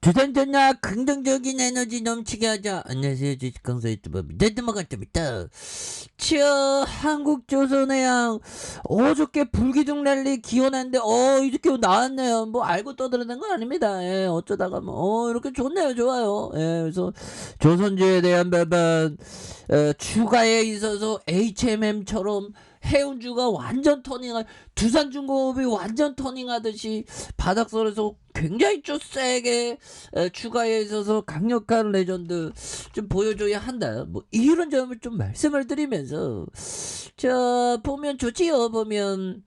두산전야 긍정적인 에너지 넘치게 하자. 안녕하세요, 주식강사 유튜버 미대드마가입니다. 한국조선해양 어저께 불기둥 랠리 기원했는데 이렇게 나왔네요. 뭐 알고 떠드는 건 아닙니다. 예, 어쩌다가 뭐 이렇게 좋네요. 좋아요. 예, 그래서 조선주에 대한 부분 추가에 있어서 HMM처럼 해운주가 완전 터닝할, 두산중공업이 완전 터닝하듯이 바닥선에서 굉장히 좀 세게 추가에 있어서 강력한 레전드 좀 보여줘야 한다. 뭐 이런 점을 좀 말씀을 드리면서 자 보면 좋지요. 보면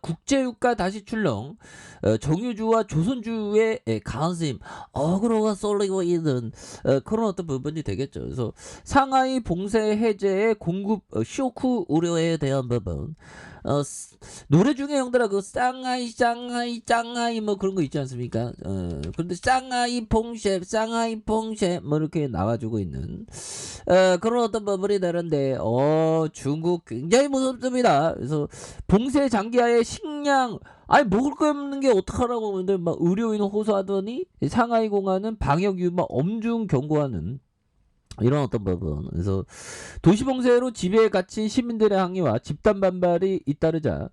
국제유가 다시 출렁, 정유주와 조선주의 강심 어그로가 쏠리고 있는 그런 어떤 부분이 되겠죠. 그래서 상하이 봉쇄 해제의 공급 쇼크 우려에 대한 부분, 노래 중에 형들아 그 쌍하이 뭐 그런 거 있지 않습니까? 그런데 쌍하이 봉쇄 뭐 이렇게 나와주고 있는 그런 어떤 부분이 되는데 중국 굉장히 무섭습니다. 그래서 봉쇄 장기하에 식량 먹을 거 없는 게 어떡하라고. 근데 막 의료인 호소하더니 상하이 공항은 방역 유마 엄중 경고하는 이런 어떤 부분. 그래서 도시봉쇄로 지배에 갇힌 시민들의 항의와 집단 반발이 잇따르자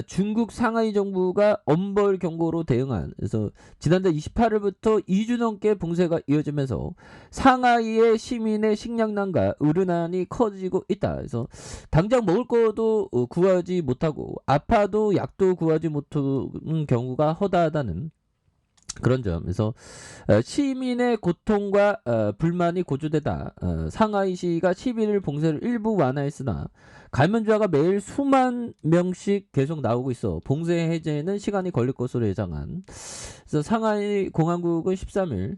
중국 상하이 정부가 엄벌 경고로 대응한, 그래서 지난달 28일부터 2주 넘게 봉쇄가 이어지면서 상하이의 시민의 식량난과 의료난이 커지고 있다. 그래서 당장 먹을 것도 구하지 못하고 아파도 약도 구하지 못하는 경우가 허다하다는 그런 점에서 시민의 고통과 불만이 고조되다 상하이시가 11일 봉쇄를 일부 완화했으나 감염자가 매일 수만 명씩 계속 나오고 있어 봉쇄 해제에는 시간이 걸릴 것으로 예상한. 그래서 상하이 공항국은 13일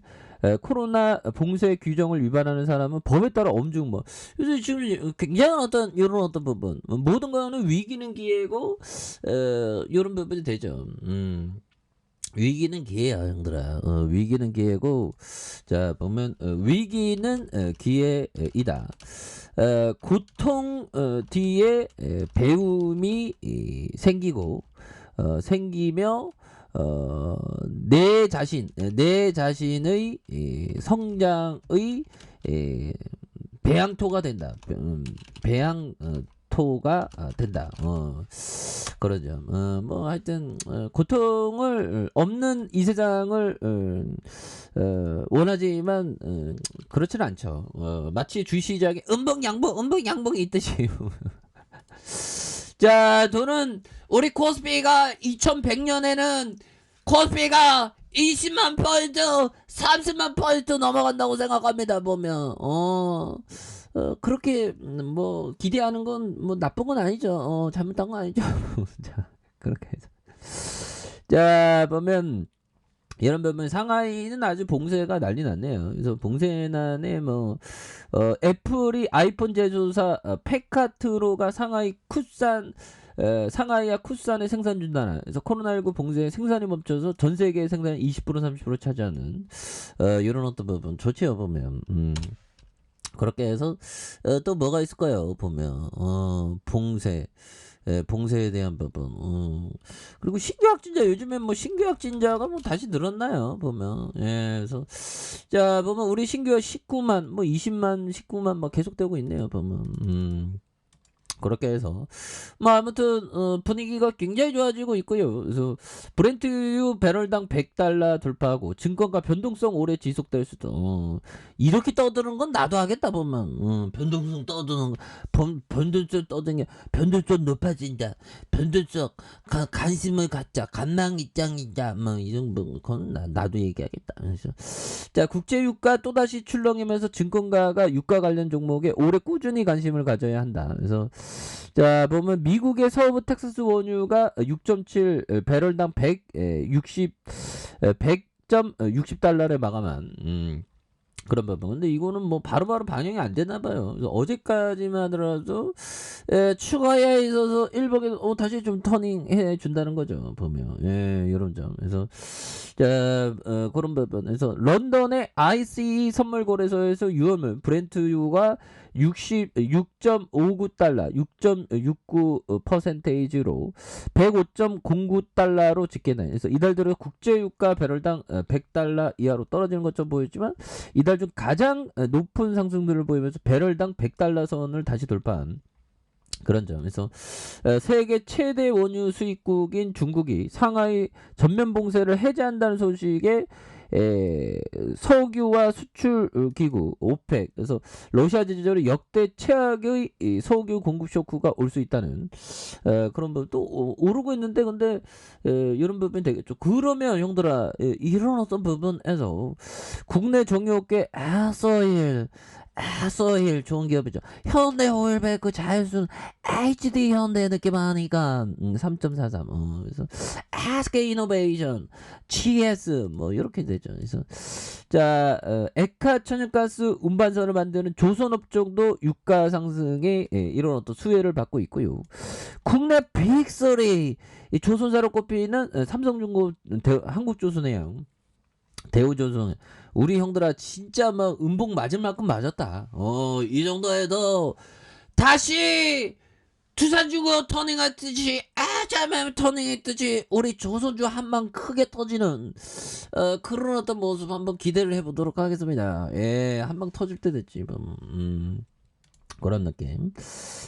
코로나 봉쇄 규정을 위반하는 사람은 법에 따라 엄중 요새 지금 굉장한 어떤 이런 어떤 부분, 모든 거는 위기는 기회고 이런 부분이 되죠. 위기는 기회야, 형들아. 위기는 기회고, 자, 보면, 위기는 기회이다. 고통 뒤에 배움이 생기며, 내 자신의 성장의 배양토가 된다. 토가 된다. 그러죠. 뭐 하여튼 고통을 없는 이 세상을 원하지만 그렇지는 않죠. 마치 주시장에 음봉양봉이 있듯이. 자, 돈은 우리 코스피가 2100년에는 코스피가 20만 포인트, 30만 포인트 넘어간다고 생각합니다. 보면 그렇게 뭐 기대하는 건 뭐 나쁜 건 아니죠. 잘못한 건 아니죠. 자, 그렇게 해서 자 보면 이런 부분 상하이는 아주 봉쇄가 난리 났네요. 그래서 봉쇄난에 애플이 아이폰 제조사 페카트로가 상하이와 쿠산의 생산 중단한. 그래서 코로나19 봉쇄 생산이 멈춰서 전 세계 생산 20% 30% 차지하는 이런 어떤 부분 좋지요. 보면 그렇게 해서 또 뭐가 있을까요? 보면 봉쇄에 대한 부분. 그리고 신규 확진자, 요즘에 신규 확진자가 다시 늘었나요? 보면. 예, 그래서 자 보면 우리 신규가 19만 20만 19만 계속되고 있네요. 보면. 그렇게 해서 아무튼 분위기가 굉장히 좋아지고 있고요. 그래서 브렌트유 배럴당 $100 돌파하고 증권가 변동성 오래 지속될 수도. 이렇게 떠드는 건 나도 하겠다. 보면 변동성 떠드는 변동성 떠드는 게 변동성 높아진다. 변동성 관심을 갖자. 간망입장이자 이런 건 나도 얘기하겠다. 그래서 자 국제유가 또다시 출렁이면서 증권가가 유가 관련 종목에 올해 꾸준히 관심을 가져야 한다. 그래서 자 보면 미국의 서부 텍사스 원유가 6.7 배럴당 100.60달러를 마감한 그런 부분. 근데 이거는 바로바로 반영이 안 되나 봐요. 그래서 어제까지만 하더라도 추가에 있어서 일본에서 다시 좀 터닝해 준다는 거죠. 보면 이런 점. 그래서 그런 부분. 그래서 런던의 ICE 선물 거래소에서 유효물 브렌트유가 6.59달러, 6.69%로 105.09달러로 집계된. 그래서 이달 들어 국제유가 배럴당 100달러 이하로 떨어지는 것처럼 보였지만 이달 중 가장 높은 상승률을 보이면서 배럴당 100달러 선을 다시 돌파한 그런 점. 그래서 세계 최대 원유 수입국인 중국이 상하이 전면 봉쇄를 해제한다는 소식에 석유와 수출 기구 오펙, 그래서 러시아 지지자로 역대 최악의 석유 공급 쇼크가 올 수 있다는 그런 부분 또 오르고 있는데, 근데 이런 부분이 되겠죠. 그러면 형들아, 이런 어떤 부분에서 국내 정유업계 아서힐 좋은 기업이죠. 현대 오일베크 자율순 HD 현대 느낌 하니까 3.43. 그래서 SK 이노베이션 GS 뭐 이렇게 되죠. 그래서 자, 에카 천연가스 운반선을 만드는 조선업종도 유가 상승에 이런 어떤 수혜를 받고 있고요. 국내 빅3 조선사로 꼽히는 삼성중공, 한국조선해양, 대우조선. 우리 형들아 진짜 막 음복 맞을 만큼 맞았다. 이 정도 해도 다시 두산중공 터닝했듯이, 잠깐 터닝했듯이 우리 조선주 한방 크게 터지는 그런 어떤 모습 한번 기대를 해보도록 하겠습니다. 한방 터질 때 됐지. 그런 느낌.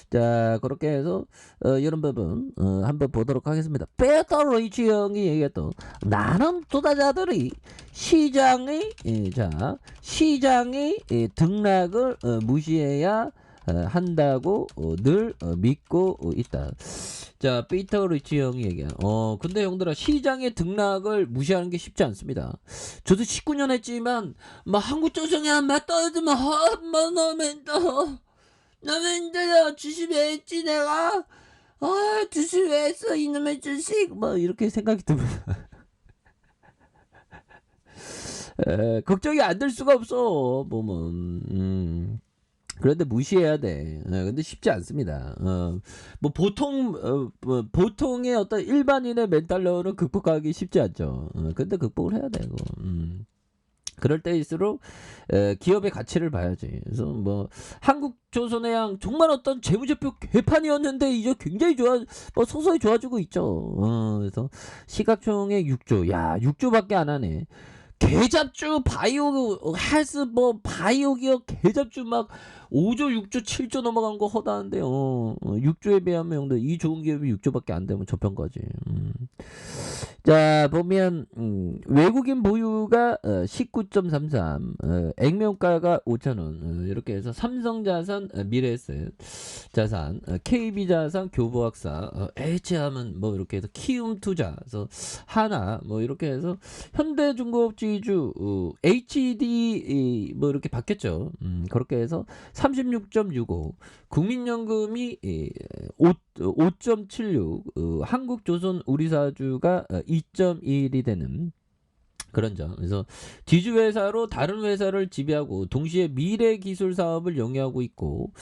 자, 그렇게 해서 이런 부분 한번 보도록 하겠습니다. 페터 리치 형이 얘기했던, 나는 투자자들이 시장의 등락을 무시해야 한다고 늘 믿고 있다. 자, 피터 리치 형이 얘기한. 근데 형들아, 시장의 등락을 무시하는 게 쉽지 않습니다. 저도 19년 했지만 막 한국조선이 한번 떨어지면 한번 넣으면 너무 힘들어. 주식 왜 했지 내가? 주식 왜 했어 이놈의 주식? 뭐 이렇게 생각이 듭니다. 걱정이 안 될 수가 없어 보면. 그런데 무시해야 돼. 근데 쉽지 않습니다. 뭐 보통의 어떤 일반인의 멘탈로는 극복하기 쉽지 않죠. 근데 극복을 해야 돼. 그럴 때일수록 기업의 가치를 봐야지. 그래서 뭐 한국조선해양 정말 어떤 재무제표 개판이었는데 이제 굉장히 서서히 좋아지고 있죠. 그래서 시가총액 6조, 야 6조밖에 안 하네. 개잡주 바이오 헬스 뭐 바이오 기업 개잡주 막 5조 6조 7조 넘어간 거 허다한데 6조에 비하면 형들 이 좋은 기업이 6조밖에 안 되면 저평가지. 자, 보면 외국인 보유가 19.33, 액면가가 5,000원, 이렇게 해서 삼성자산, 미래에셋 자산, KB자산, 교보학사, H하면 뭐 이렇게 해서 키움투자, 그래서 하나 뭐 이렇게 해서 현대중공업지주, HD 뭐 이렇게 바뀌었죠. 그렇게 해서 36.65, 국민연금이 5.76, 한국조선 우리사주가 2.1이 되는 그런 점. 그래서 지주회사로 다른 회사를 지배하고 동시에 미래 기술 사업을 영위하고 있고,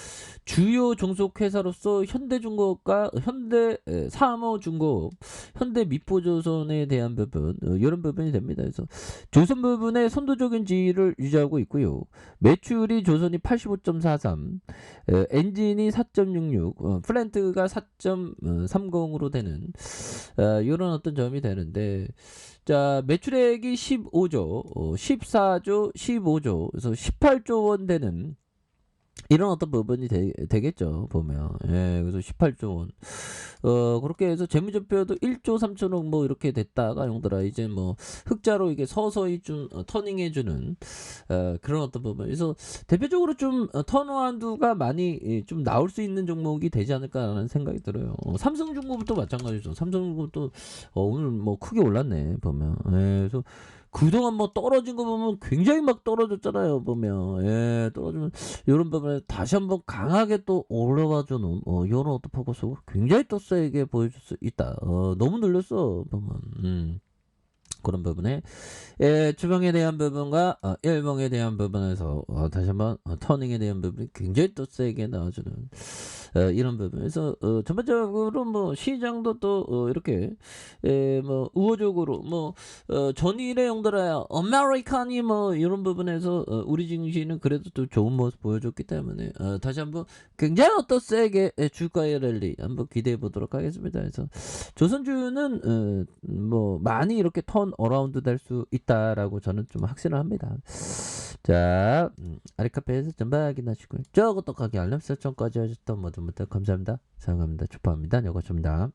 주요 종속회사로서 현대중공업과 현대사무중공업, 현대미포조선에 대한 부분, 이런 부분이 됩니다. 그래서 조선 부분의 선도적인 지위를 유지하고 있고요. 매출이 조선이 85.43, 엔진이 4.66, 플랜트가 4.30으로 되는 이런 어떤 점이 되는데, 자, 매출액이 15조, 14조, 15조, 그래서 18조 원 되는 이런 어떤 부분이 되겠죠, 보면. 그래서 18조 원. 그렇게 해서 재무제표도 1조 3천억 뭐 이렇게 됐다가 형들아 이제 뭐 흑자로 이게 서서히 좀 터닝해주는 그런 어떤 부분. 그래서 대표적으로 좀 턴어라운드가 많이 좀 나올 수 있는 종목이 되지 않을까라는 생각이 들어요. 삼성중공업도 마찬가지죠. 삼성중공업도 오늘 뭐 크게 올랐네 보면. 그래서 그동안 뭐 떨어진 거 보면 굉장히 막 떨어졌잖아요 보면. 떨어지면 이런 부분에 다시 한번 강하게 또 올라가주는 이런 어떤 포커스 굉장히 또 세게 보여줄 수 있다. 너무 늘렸어 보면. 그런 부분에 주봉에 대한 부분과 일봉에 대한 부분에서 다시 한번 터닝에 대한 부분이 굉장히 또 세게 나와주는 이런 부분에서 전반적으로 뭐 시장도 또 이렇게 뭐 우호적으로 뭐 전일에 연달아 아메리칸이 뭐 이런 부분에서 우리 증시는 그래도 또 좋은 모습 보여줬기 때문에 다시 한번 굉장히 또 세게 주가의 랠리 한번 기대해 보도록 하겠습니다. 그래서 조선주는 뭐 많이 이렇게 턴 어라운드 될 수 있다라고 저는 좀 확신을 합니다. 자, 아리카페에서 전방 확인하시고요. 저것도 가게 알람 설정까지 하셨던 모든 분들 감사합니다. 사랑합니다. 축하합니다. 여거습니다